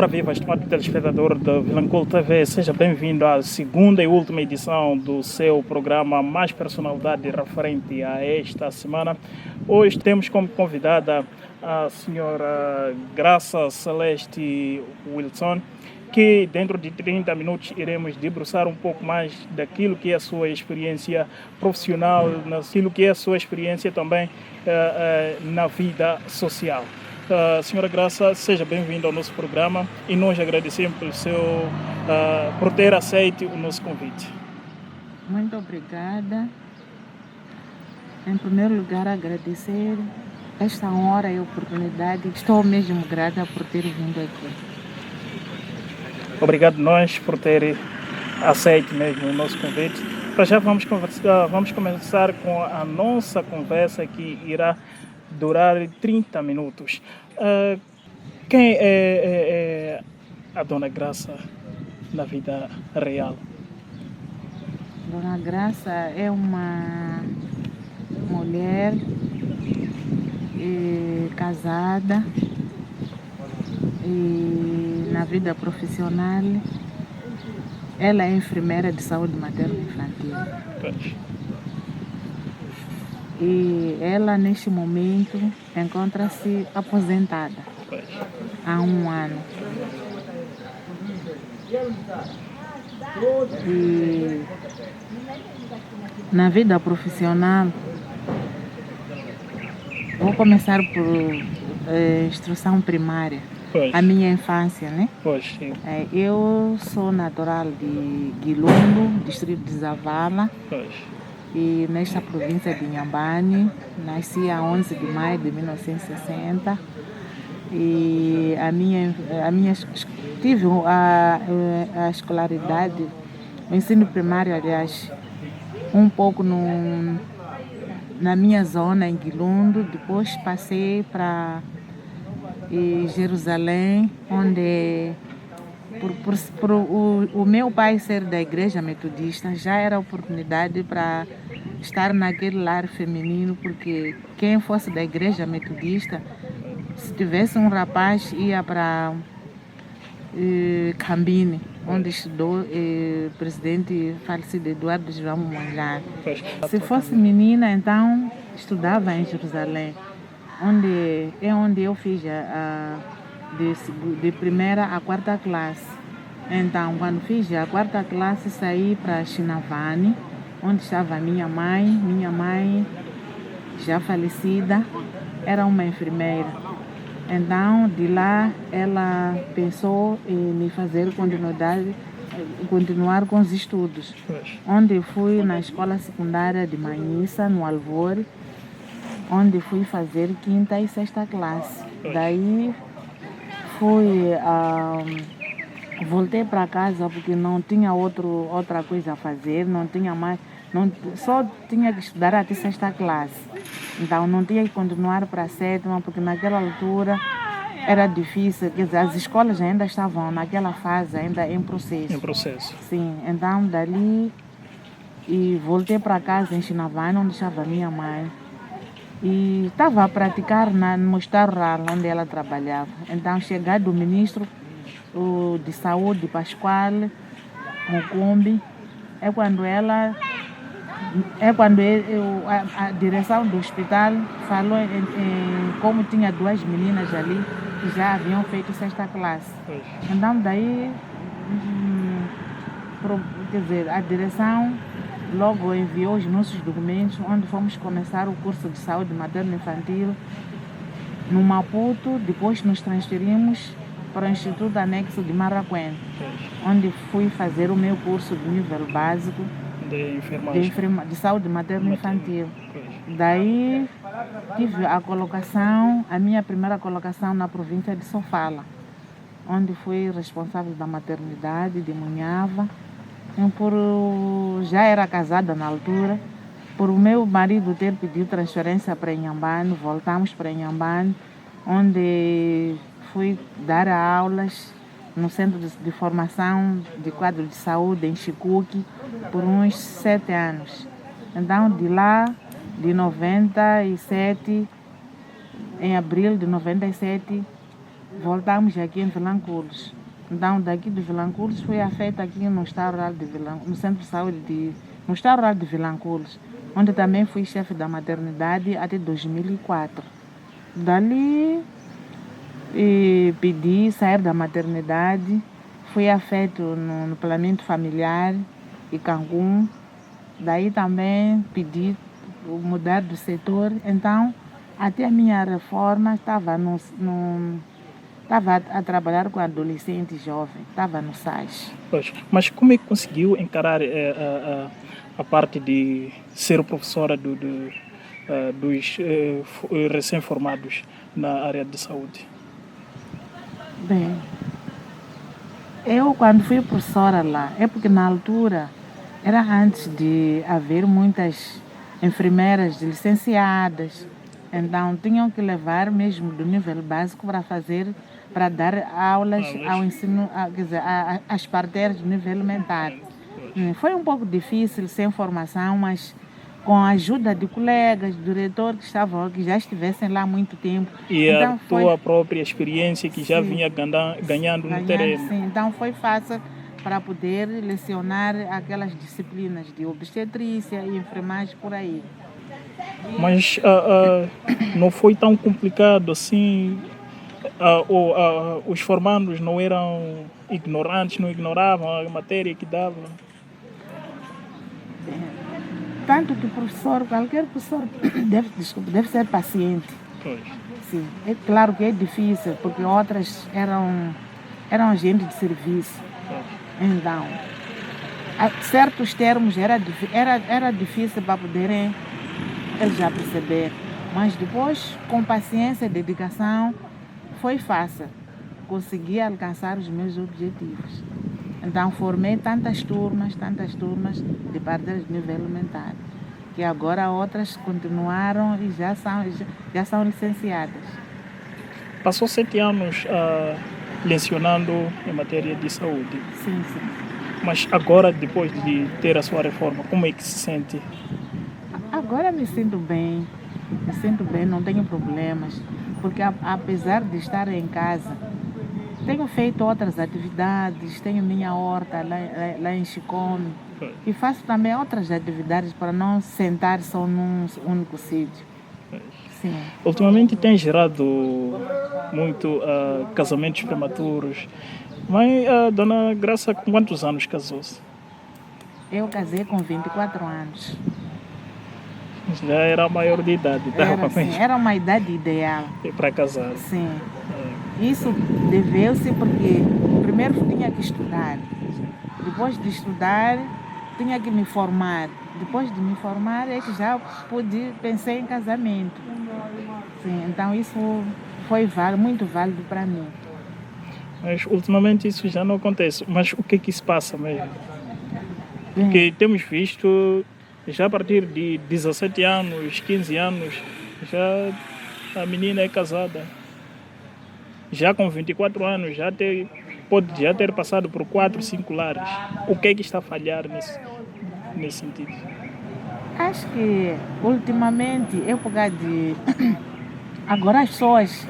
Ora viva, estimado telespectador da Vilanculo TV, seja bem-vindo à segunda e última edição do seu programa Mais Personalidade referente a esta semana. Hoje temos como convidada a senhora Graça Celeste Wilson, que dentro de 30 minutos iremos debruçar um pouco mais daquilo que é a sua experiência profissional, naquilo que é a sua experiência também na vida social. Senhora Graça, seja bem-vinda ao nosso programa e nós agradecemos por ter aceito o nosso convite. Muito obrigada. Em primeiro lugar, agradecer esta honra e oportunidade. Estou mesmo grata por ter vindo aqui. Obrigado nós por ter aceito mesmo o nosso convite. Para já vamos começar com a nossa conversa que irá durar 30 minutos. Quem é a Dona Graça na vida real? Dona Graça é uma mulher casada e na vida profissional ela é enfermeira de saúde materno-infantil. E ela, neste momento, encontra-se aposentada há um ano. E na vida profissional, vou começar por instrução primária. A minha infância, né? Sim. Eu sou natural de Guilundo, distrito de Zavala. E nesta província de Inhambane, nasci a 11 de maio de 1960 e tive a escolaridade, o ensino primário, aliás, um pouco na minha zona em Guilundo. Depois passei para Jerusalém, onde por o meu pai ser da igreja metodista, já era oportunidade para estar naquele lar feminino, porque quem fosse da igreja metodista, se tivesse um rapaz, ia para Cambine, onde estudou o presidente falecido Eduardo João Mondlane. Se fosse menina, então estudava em Jerusalém, onde eu fiz de primeira a quarta classe. Então, quando fiz a quarta classe, saí para Chinavane, onde estava minha mãe já falecida, era uma enfermeira. Então, de lá, ela pensou em me fazer continuar com os estudos, onde fui na escola secundária de Manhissa, no Alvore, onde fui fazer quinta e sexta classe. Daí, voltei para casa porque não tinha outra coisa a fazer, só tinha que estudar até sexta classe. Então não tinha que continuar para a sétima, porque naquela altura era difícil, quer dizer, as escolas ainda estavam naquela fase, ainda em processo. Sim, então dali voltei para casa em Chinavane, onde estava minha mãe. E estava a praticar no Estado Rural, onde ela trabalhava. Então, chegado o ministro de Saúde, Pascoal Mucumbi, é quando a direção do hospital falou como tinha duas meninas ali que já haviam feito sexta classe. Então, daí, quer dizer, a direção logo enviou os nossos documentos, onde fomos começar o curso de saúde materno-infantil no Maputo. Depois nos transferimos para o Instituto Anexo de Marraquém, onde fui fazer o meu curso de nível básico de saúde materno-infantil. Daí tive a minha primeira colocação na província de Sofala, onde fui responsável da maternidade de Munhava. Já era casada na altura, por o meu marido ter pedido transferência para Inhambane, voltamos para Inhambane, onde fui dar aulas no Centro de Formação de Quadro de Saúde em Chicuque por uns 7 anos. Então, de lá, de 97, em abril de 97, voltamos aqui em Vilanculos. Então, daqui de Vilanculos fui afeto aqui no Estado Rural de Vilanculos, no Centro de Saúde no Estado Rural de Vilanculos, onde também fui chefe da maternidade até 2004. Dali, pedi sair da maternidade, fui afeto no planeamento familiar e Cancún. Daí também pedi mudar do setor. Então, até a minha reforma estava a trabalhar com adolescente jovem, estava no SAS. Pois, mas como é que conseguiu encarar a parte de ser professora dos recém-formados na área de saúde? Bem, eu quando fui professora lá, é porque na altura era antes de haver muitas enfermeiras licenciadas, então tinham que levar mesmo do nível básico para dar aulas ao ensino, quer dizer, às parteiras do nível elementar. Foi um pouco difícil, sem formação, mas com a ajuda de colegas, diretor que já estivessem lá há muito tempo. E então, a tua própria experiência que já vinha ganhando no terreno. Sim, então foi fácil para poder lecionar aquelas disciplinas de obstetrícia e enfermagem por aí. Mas não foi tão complicado assim? Os formandos não eram ignorantes, não ignoravam a matéria que davam? Tanto que qualquer professor deve ser paciente. Pois. Sim, é claro que é difícil, porque outras eram agentes de serviço. Então, a certos termos era difícil para poderem eles já perceber. Mas depois, com paciência e dedicação, foi fácil. Consegui alcançar os meus objetivos. Então, formei tantas turmas de parteiras de nível elementar, que agora outras continuaram e já são licenciadas. Passou 7 anos lecionando em matéria de saúde. Sim. Mas agora, depois de ter a sua reforma, como é que se sente? Agora me sinto bem, não tenho problemas, porque apesar de estar em casa, tenho feito outras atividades, tenho minha horta lá em Chicone e faço também outras atividades para não sentar só num único sítio. Sim. Ultimamente tem gerado muito casamentos prematuros. Mas a dona Graça, com quantos anos casou-se? Eu casei com 24 anos. Já era maior de idade, era uma idade ideal para casar. Sim. Isso deveu-se porque primeiro tinha que estudar. Depois de estudar, tinha que me formar. Depois de me formar é que já pensei em casamento. Sim, então isso foi muito válido para mim. Mas ultimamente isso já não acontece. Mas o que é que se passa mesmo? Porque temos visto, já a partir de 17 anos, 15 anos, já a menina é casada. Já com 24 anos, pode já ter passado por 4, 5 lares. O que é que está a falhar nesse sentido? Acho que ultimamente, época de... Agora as pessoas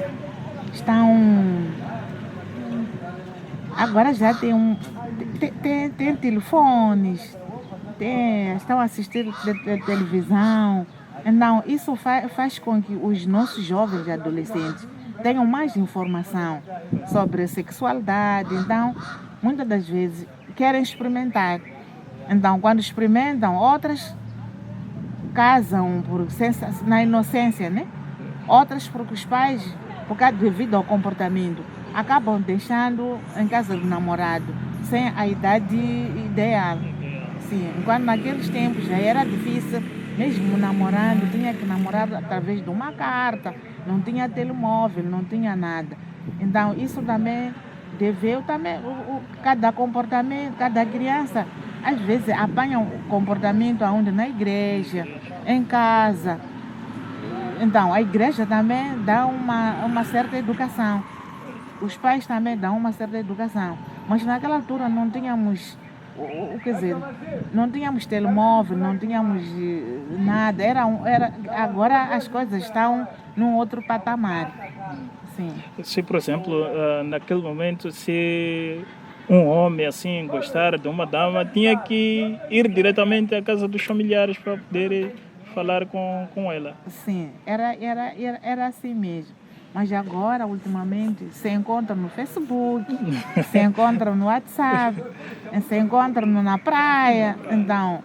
agora já tem telefones, estão a assistir televisão. Então, isso faz com que os nossos jovens e adolescentes tenham mais informação sobre sexualidade. Então, muitas das vezes, querem experimentar. Então, quando experimentam, outras casam na inocência, né? Outras porque os pais, devido ao comportamento, acabam deixando em casa do namorado sem a idade ideal. Sim, enquanto naqueles tempos já era difícil, mesmo namorando, tinha que namorar através de uma carta, não tinha telemóvel, não tinha nada. Então isso também cada comportamento, cada criança, às vezes apanha um comportamento onde na igreja, em casa. Então a igreja também dá uma certa educação. Os pais também dão uma certa educação. Mas naquela altura não tínhamos, não tínhamos telemóvel, não tínhamos nada. Agora as coisas estão num outro patamar. Sim. Se, por exemplo, naquele momento, se um homem assim gostar de uma dama, tinha que ir diretamente à casa dos familiares para poder falar com ela. Sim, era assim mesmo. Mas agora, ultimamente, se encontram no Facebook, se encontram no WhatsApp, se encontram na praia. Então,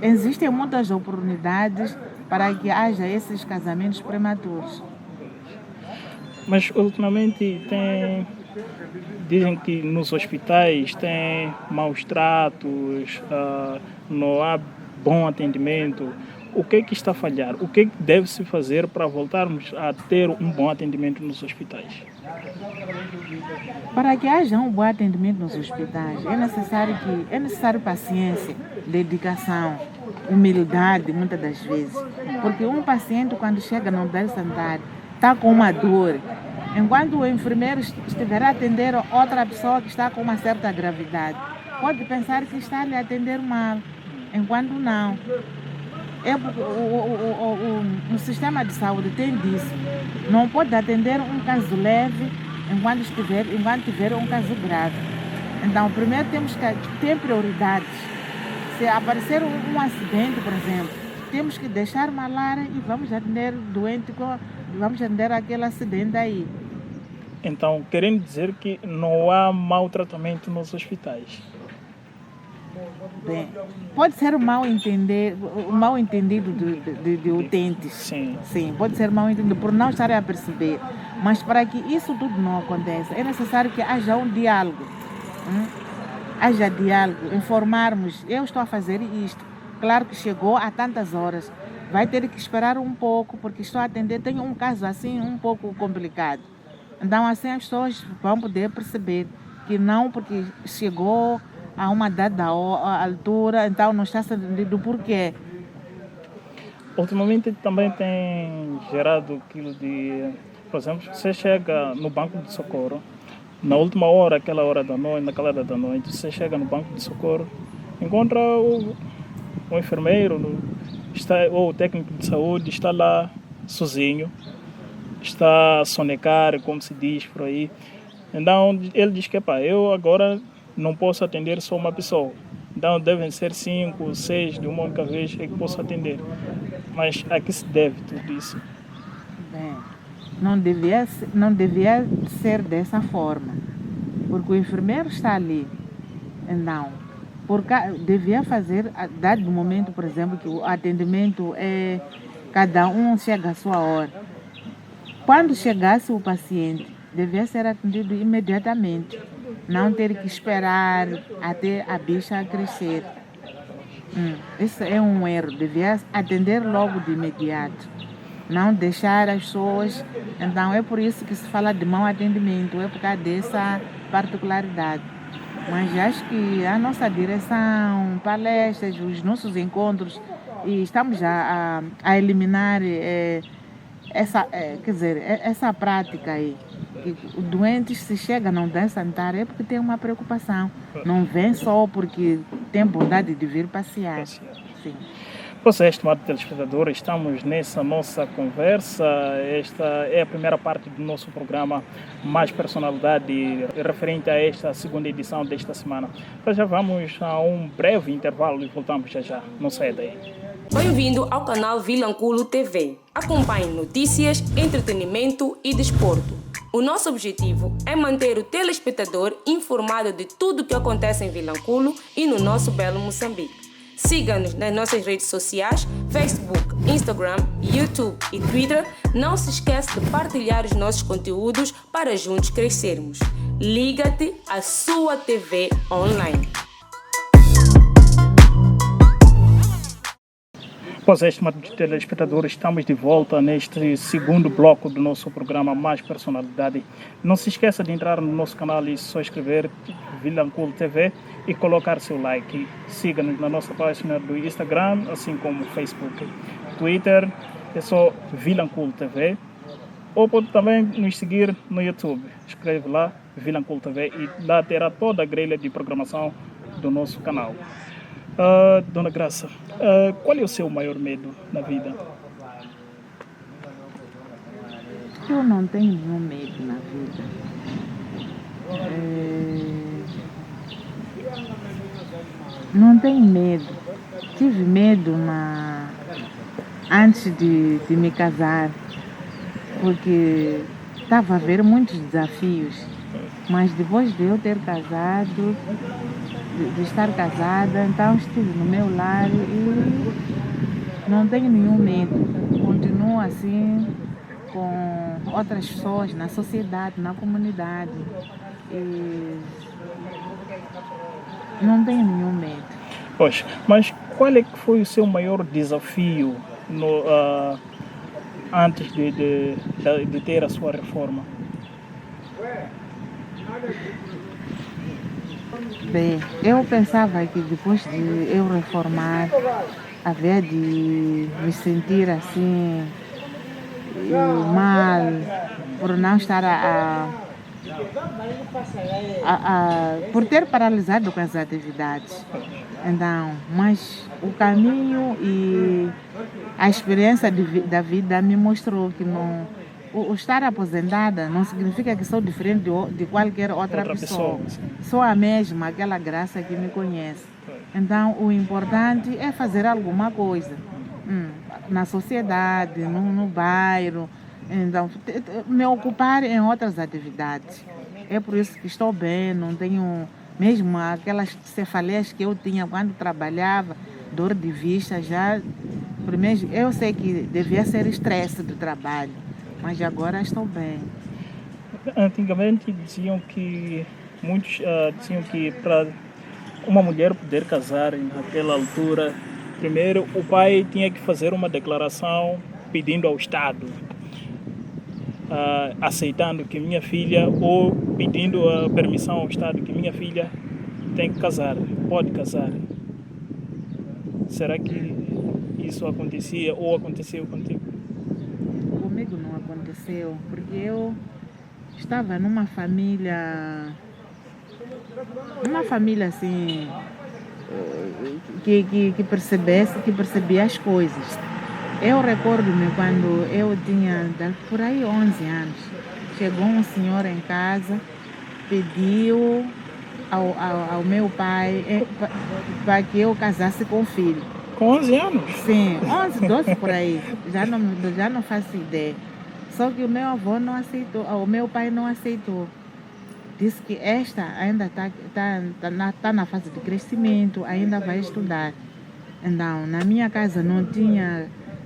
existem muitas oportunidades para que haja esses casamentos prematuros. Mas ultimamente dizem que nos hospitais tem maus tratos, não há bom atendimento. O que é que está a falhar? O que é que deve-se fazer para voltarmos a ter um bom atendimento nos hospitais? Para que haja um bom atendimento nos hospitais, é necessário paciência, dedicação, humildade, muitas das vezes. Porque um paciente, quando chega no unidade sanitária, está com uma dor. Enquanto o enfermeiro estiver a atender outra pessoa que está com uma certa gravidade, pode pensar que está a lhe atender mal, enquanto não. O sistema de saúde tem disso. Não pode atender um caso leve enquanto tiver um caso grave. Então, primeiro temos que ter prioridades. Se aparecer um acidente, por exemplo, temos que deixar malária e vamos atender doente, vamos atender aquele acidente aí. Então, querendo dizer que não há mau tratamento nos hospitais. Bem, pode ser um mal entendido de utentes. Sim, pode ser mal entendido por não estarem a perceber. Mas para que isso tudo não aconteça, é necessário que haja um diálogo. Haja diálogo, informarmos, eu estou a fazer isto. Claro que chegou a tantas horas. Vai ter que esperar um pouco, porque estou a atender, tenho um caso assim um pouco complicado. Então assim as pessoas vão poder perceber que não, porque chegou a uma dada altura, então não está sendo atendido por quê. Ultimamente também tem gerado aquilo de, por exemplo, você chega no banco de socorro, na última hora, naquela hora da noite, você chega no banco de socorro, encontra o enfermeiro ou o técnico de saúde, está lá sozinho, está a sonecar, como se diz por aí. Então ele diz que eu agora não posso atender só uma pessoa. Então devem ser 5, 6 de uma única vez que posso atender. Mas a que se deve tudo isso? Bem, não devia ser dessa forma. Porque o enfermeiro está ali. Não. Devia fazer, dado o momento, por exemplo, que o atendimento é cada um chega à sua hora. Quando chegasse o paciente, devia ser atendido imediatamente. Não ter que esperar até a bicha crescer. Isso é um erro. Devia atender logo de imediato. Não deixar as pessoas. Então é por isso que se fala de mau atendimento. É por causa dessa particularidade. Mas acho que a nossa direção, palestras, os nossos encontros, e estamos a eliminar essa prática aí. Que o doente, se chega na unidade sanitária, é porque tem uma preocupação. Não vem só porque tem bondade de vir passear. Sim. Você, estimado telespectador, estamos nessa nossa conversa. Esta é a primeira parte do nosso programa Mais Personalidade, referente a esta segunda edição desta semana. Então já vamos a um breve intervalo e voltamos já. Não saia daí. Bem-vindo ao canal Vilanculo TV. Acompanhe notícias, entretenimento e desporto. O nosso objetivo é manter o telespectador informado de tudo o que acontece em Vilanculo e no nosso belo Moçambique. Siga-nos nas nossas redes sociais, Facebook, Instagram, YouTube e Twitter. Não se esqueça de partilhar os nossos conteúdos para juntos crescermos. Liga-te à sua TV online. Pois é, estimados telespectadores, estamos de volta neste segundo bloco do nosso programa Mais Personalidade. Não se esqueça de entrar no nosso canal e só escrever Vilanculo TV e colocar seu like. Siga-nos na nossa página do Instagram, assim como Facebook. Twitter, é só Vilanculo TV. Ou pode também nos seguir no YouTube. Escreve lá, Vilanculo TV, e lá terá toda a grelha de programação do nosso canal. Dona Graça, qual é o seu maior medo na vida? Eu não tenho nenhum medo na vida. Não tenho medo. Tive medo antes de me casar, porque estava a haver muitos desafios. Mas depois de eu ter casado, de estar casada, então estive no meu lar e não tenho nenhum medo. Continuo assim com outras pessoas na sociedade, na comunidade. E não tenho nenhum medo. Poxa, mas qual é que foi o seu maior desafio antes de ter a sua reforma? Bem, eu pensava que depois de eu reformar, havia de me sentir assim mal, por não estar por ter paralisado com as atividades. Então, mas o caminho e a experiência da vida me mostrou que o estar aposentada não significa que sou diferente de qualquer outra pessoa. Sou a mesma, aquela graça que me conhece. Então, o importante é fazer alguma coisa na sociedade, no bairro. Então, me ocupar em outras atividades. É por isso que estou bem, não tenho mesmo aquelas cefaleias que eu tinha quando trabalhava, dor de vista já. Primeiro, eu sei que devia ser estresse do trabalho, mas agora estou bem. Antigamente muitos diziam que para uma mulher poder casar naquela altura, primeiro o pai tinha que fazer uma declaração pedindo ao Estado, aceitando que minha filha, ou pedindo a permissão ao Estado que minha filha tem que casar, pode casar. Será que isso acontecia ou aconteceu contigo? Comigo não aconteceu, porque eu estava numa família assim, que percebia as coisas. Eu recordo-me quando eu tinha por aí 11 anos, chegou um senhor em casa, pediu ao meu pai para que eu casasse com o filho. Com 11 anos? Sim, 11, 12 por aí, já não faço ideia. Só que o meu avô não aceitou, o meu pai não aceitou. Disse que esta ainda está na fase de crescimento, ainda vai estudar. Então, na minha casa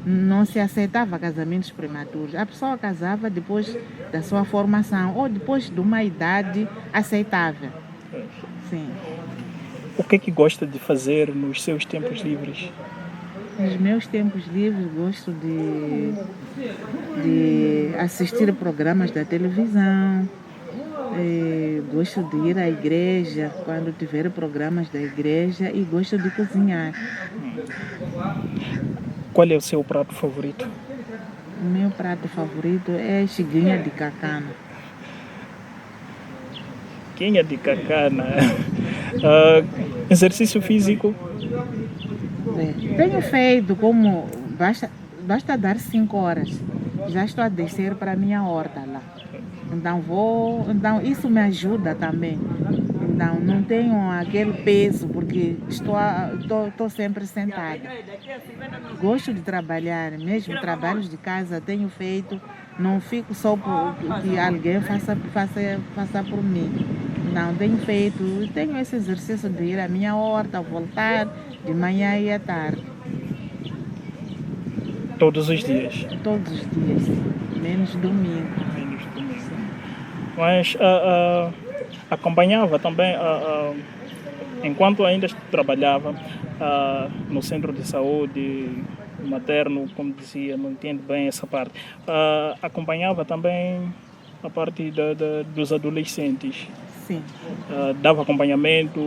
não se aceitava casamentos prematuros. A pessoa casava depois da sua formação ou depois de uma idade aceitável. Sim. O que é que gosta de fazer nos seus tempos livres? Nos meus tempos livres gosto de assistir programas da televisão, gosto de ir à igreja quando tiver programas da igreja e gosto de cozinhar. Qual é o seu prato favorito? O meu prato favorito é xiguinha de cacana. Xiguinha de cacana. Exercício físico? Tenho feito, como basta dar 5 horas. Já estou a descer para a minha horta lá. Então isso me ajuda também. Então não tenho aquele peso porque estou sempre sentada. Gosto de trabalhar, mesmo trabalhos de casa tenho feito, não fico só por que alguém faça por mim. Não, tenho esse exercício de ir à minha horta, voltar de manhã e à tarde. Todos os dias? Todos os dias, menos domingo. Mas acompanhava também, enquanto ainda trabalhava no centro de saúde materno, como dizia, não entendo bem essa parte, acompanhava também a parte dos adolescentes. Sim. Dava acompanhamento,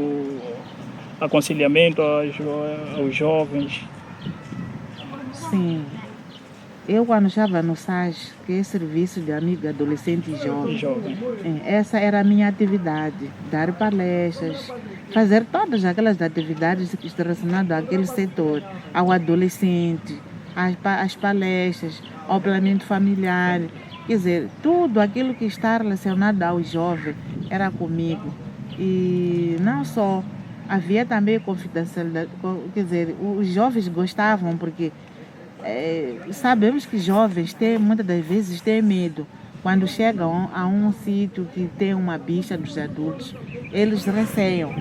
aconselhamento aos jovens. Sim. Eu, quando estava no SAS, que é Serviço de Amigo Adolescente e Jovem, essa era a minha atividade, dar palestras, fazer todas aquelas atividades relacionadas àquele setor, ao adolescente, as palestras, ao planeamento familiar. Quer dizer, tudo aquilo que está relacionado aos jovens era comigo. E não só, havia também confidencialidade, quer dizer, os jovens gostavam porque sabemos que jovens muitas das vezes têm medo. Quando chegam a um sítio que tem uma bicha dos adultos, eles receiam.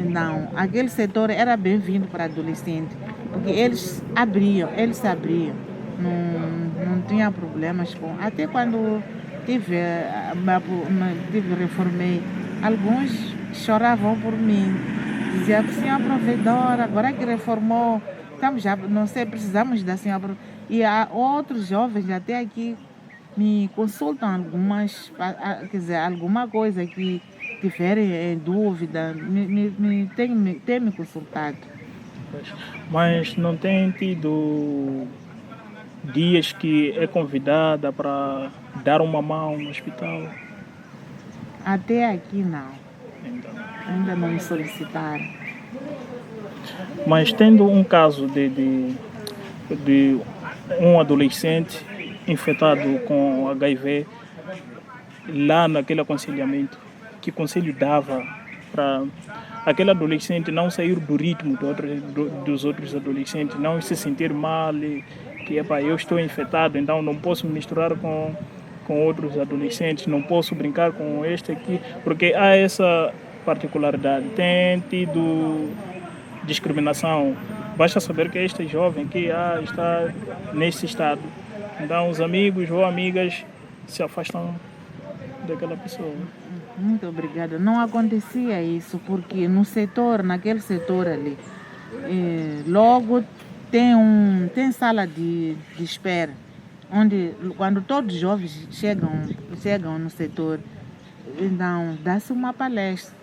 Não, aquele setor era bem-vindo para adolescente, porque eles se abriam. Não tinha problemas com. Até quando reformei, alguns choravam por mim. Diziam que a senhora provedora, agora que reformou, estamos já, não sei, precisamos da senhora. E há outros jovens até aqui me consultam quer dizer, alguma coisa que tiverem em dúvida, tem me consultado. Mas não tem tido dias que é convidada para dar uma mão no hospital? Até aqui não. Ainda não me solicitaram. Mas tendo um caso de um adolescente infectado com HIV, lá naquele aconselhamento, que conselho dava para aquele adolescente não sair do ritmo dos outros adolescentes, não se sentir mal, que eu estou infectado, então não posso me misturar com outros adolescentes, não posso brincar com este aqui, porque há essa particularidade. Tem tido discriminação. Basta saber que este jovem que está nesse estado, então os amigos ou amigas se afastam daquela pessoa. Muito obrigada. Não acontecia isso, porque naquele setor ali, logo tem sala de espera, onde quando todos os jovens chegam no setor, então dá-se uma palestra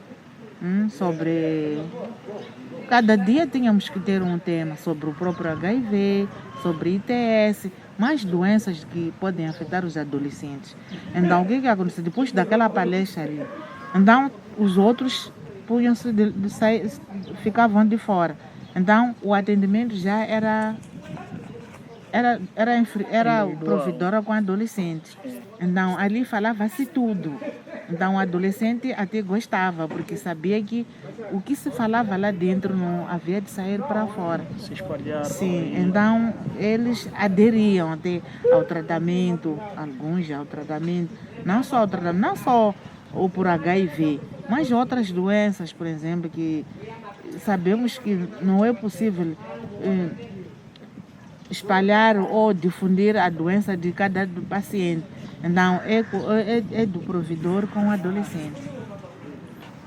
sobre. Cada dia tínhamos que ter um tema sobre o próprio HIV, sobre ITS, mais doenças que podem afetar os adolescentes. Então, o que aconteceu? Depois daquela palestra ali, então os outros ficavam de fora. Então, o atendimento já era provedora com adolescente. Então, ali falava-se tudo. Então, o adolescente até gostava, porque sabia que o que se falava lá dentro não havia de sair para fora. Se espalhar. Sim, então eles aderiam até ao tratamento, alguns ao tratamento, não só o por HIV, mas outras doenças, por exemplo, que sabemos que não é possível espalhar ou difundir a doença de cada paciente. Então, é do provedor com o adolescente.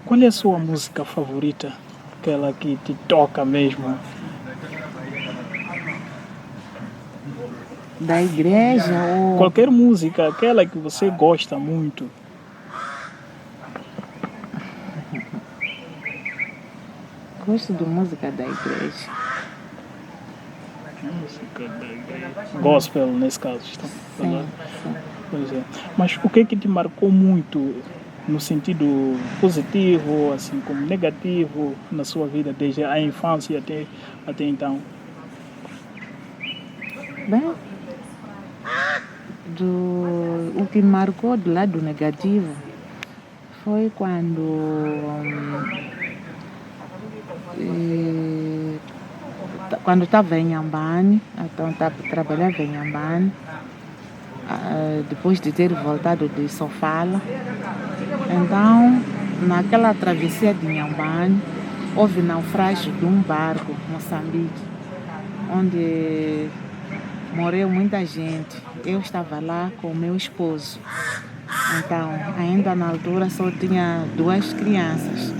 Qual é a sua música favorita? Aquela que te toca mesmo? Da igreja ou... Qualquer música, aquela que você gosta muito. Gosto de música da igreja. Música da igreja. Gospel, nesse caso. Sim. Pois é. Mas o que te marcou muito no sentido positivo, assim como negativo, na sua vida, desde a infância até então? Bem, o que marcou do lado negativo foi quando estava em Inhambane, então trabalhava em Inhambane, depois de ter voltado de Sofala. Então, naquela travessia de Inhambane, houve naufrágio de um barco, Moçambique, onde morreu muita gente. Eu estava lá com o meu esposo. Então, ainda na altura só tinha 2 crianças.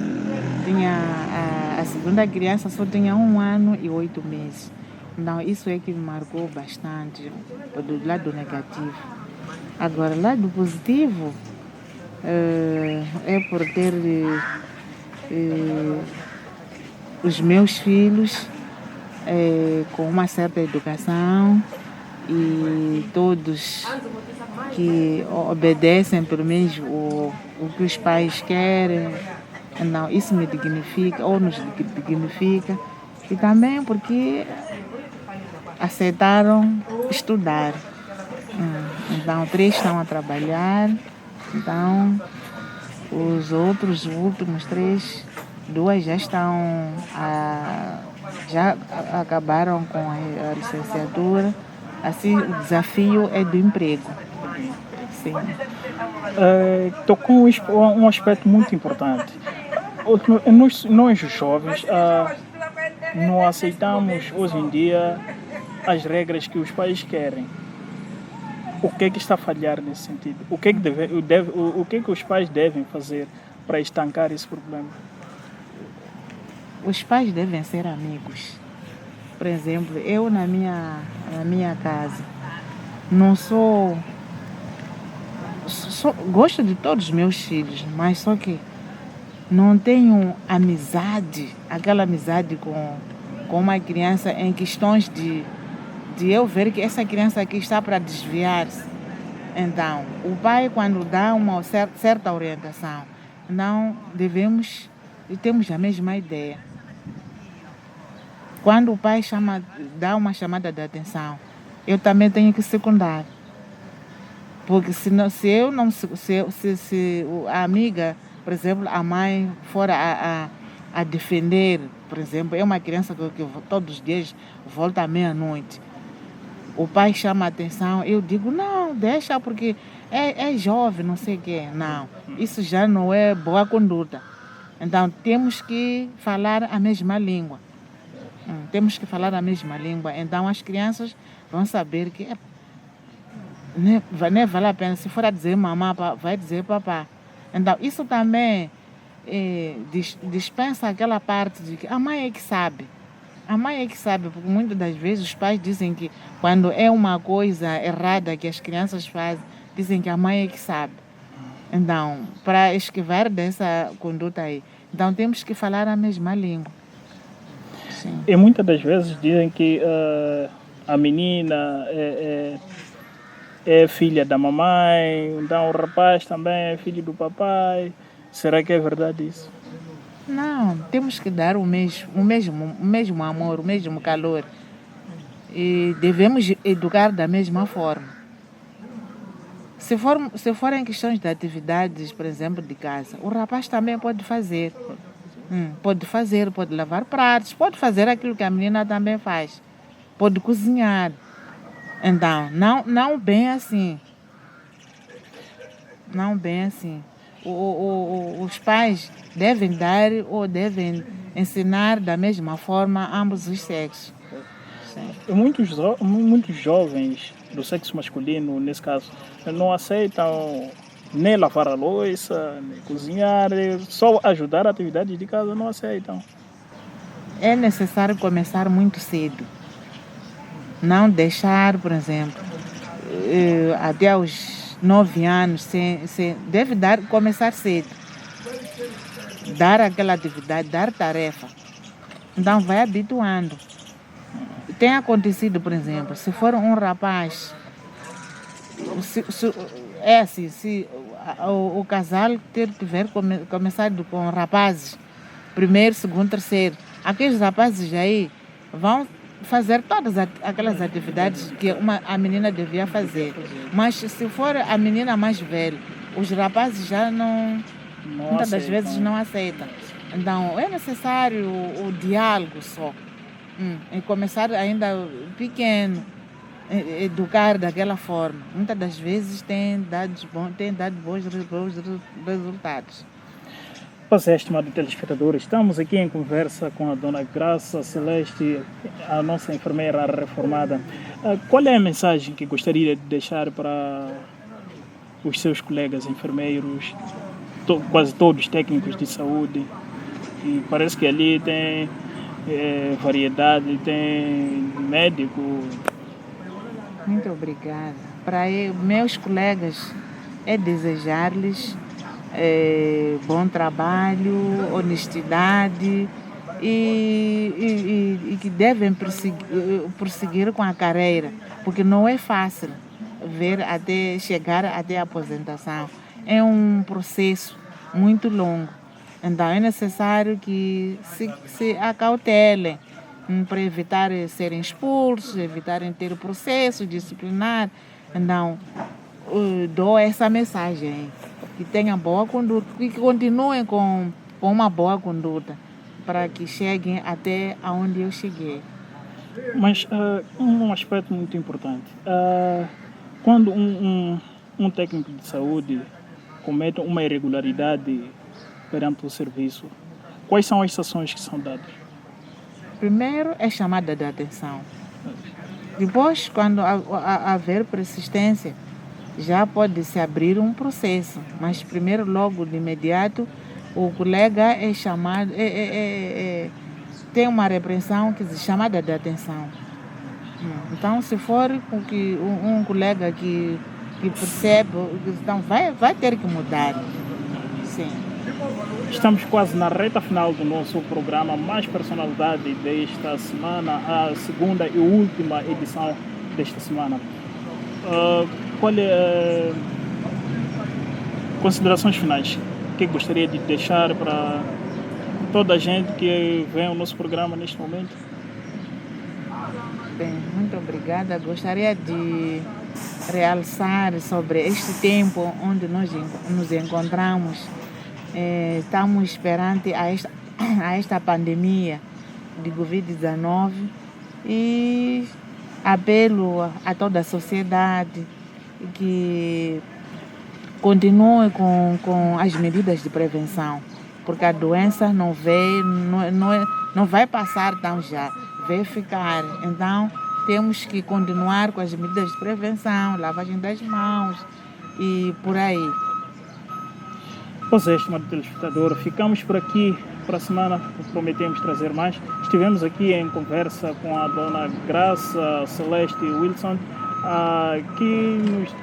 A segunda criança só tinha 1 ano e 8 meses. Então, isso é que me marcou bastante, do lado negativo. Agora, lado positivo, é por ter os meus filhos com uma certa educação e todos que obedecem pelo menos o que os pais querem. Então, isso me dignifica, ou nos dignifica. E também porque aceitaram estudar. Então, 3 estão a trabalhar. Então, os últimos 3, 2 já acabaram com a licenciatura. Assim, o desafio é do emprego. Sim. Tocou um aspecto muito importante. Nós os jovens não aceitamos hoje em dia as regras que os pais querem. O que é que está a falhar nesse sentido? O que é que os pais devem fazer para estancar esse problema? Os pais devem ser amigos. Por exemplo, eu na minha casa não gosto de todos os meus filhos, mas só que não tenho amizade, aquela amizade com uma criança em questões de eu ver que essa criança aqui está para desviar-se. Então, o pai, quando dá uma certa orientação, não devemos e temos a mesma ideia. Quando o pai dá uma chamada de atenção, eu também tenho que secundar. Porque se a amiga, por exemplo, a mãe for a defender, por exemplo, é uma criança que todos os dias volta à meia-noite. O pai chama a atenção, eu digo, não, deixa porque é jovem, não sei o quê. Não, isso já não é boa conduta. Então, temos que falar a mesma língua. Temos que falar a mesma língua. Então, as crianças vão saber que nem vale a pena. Se for a dizer mamãe, vai dizer papá. Então, isso também dispensa aquela parte de que a mãe é que sabe. A mãe é que sabe, porque muitas das vezes os pais dizem que quando é uma coisa errada que as crianças fazem, dizem que a mãe é que sabe. Então, para esquivar dessa conduta aí, então temos que falar a mesma língua. Sim. E muitas das vezes dizem que a menina é filha da mamãe, então o rapaz também é filho do papai. Será que é verdade isso? Não, temos que dar o mesmo amor, o mesmo calor. E devemos educar da mesma forma. Se for em questões de atividades, por exemplo, de casa, o rapaz também pode fazer. Pode lavar pratos, pode fazer aquilo que a menina também faz. Pode cozinhar. Então, não bem assim. Não bem assim. Os pais devem dar ou devem ensinar da mesma forma ambos os sexos. Sim. Muitos jovens do sexo masculino, nesse caso, não aceitam nem lavar a louça, nem cozinhar, só ajudar a atividade de casa não aceitam. É necessário começar muito cedo. Não deixar, por exemplo, até aos 9 anos, deve começar cedo. Dar aquela atividade, dar tarefa. Então vai habituando. Tem acontecido, por exemplo, se for um rapaz, se o casal tiver começado com rapazes, primeiro, segundo, terceiro, aqueles rapazes aí vão fazer todas aquelas atividades que a menina devia fazer. Mas se for a menina mais velha, os rapazes já muitas das vezes não aceitam. Então é necessário o diálogo só. E começar ainda pequeno, educar daquela forma. Muitas das vezes tem dado bons resultados. Pois é, estimado telespectador, estamos aqui em conversa com a dona Graça Celeste, a nossa enfermeira reformada. Qual é a mensagem que gostaria de deixar para os seus colegas enfermeiros, quase todos técnicos de saúde? E parece que ali tem variedade, tem médico. Muito obrigada. Para meus colegas, é desejar-lhes bom trabalho, honestidade e que devem prosseguir com a carreira, porque não é fácil chegar até a aposentação. É um processo muito longo. Então é necessário que se acautelem para evitar serem expulsos, evitarem ter processo disciplinar. Então, dou essa mensagem, que tenham boa conduta, que continuem com uma boa conduta, para que cheguem até onde eu cheguei. Mas um aspecto muito importante, quando um técnico de saúde comete uma irregularidade perante o serviço, quais são as sanções que são dadas? Primeiro é chamada de atenção. Depois, quando haver persistência, já pode-se abrir um processo. Mas primeiro, logo de imediato, o colega é chamado, tem uma repreensão que se chama de atenção. Então, se for um colega que percebe, então vai ter que mudar. Sim. Estamos quase na reta final do nosso programa Mais Personalidade desta semana, a segunda e última edição desta semana. Qual é considerações finais que gostaria de deixar para toda a gente que vê o nosso programa neste momento? Bem, muito obrigada. Gostaria de realçar sobre este tempo onde nós nos encontramos. Estamos perante a esta pandemia de Covid-19 e apelo a toda a sociedade que continue com as medidas de prevenção, porque a doença não vai passar tão já, vai ficar. Então, temos que continuar com as medidas de prevenção, lavagem das mãos e por aí. Pois é, estimado telespectador, ficamos por aqui. Para a semana prometemos trazer mais. Estivemos aqui em conversa com a dona Graça Celeste Wilson, que nos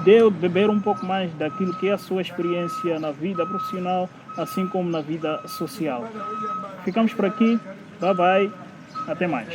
deu de beber um pouco mais daquilo que é a sua experiência na vida profissional, assim como na vida social. Ficamos por aqui. Bye bye. Até mais.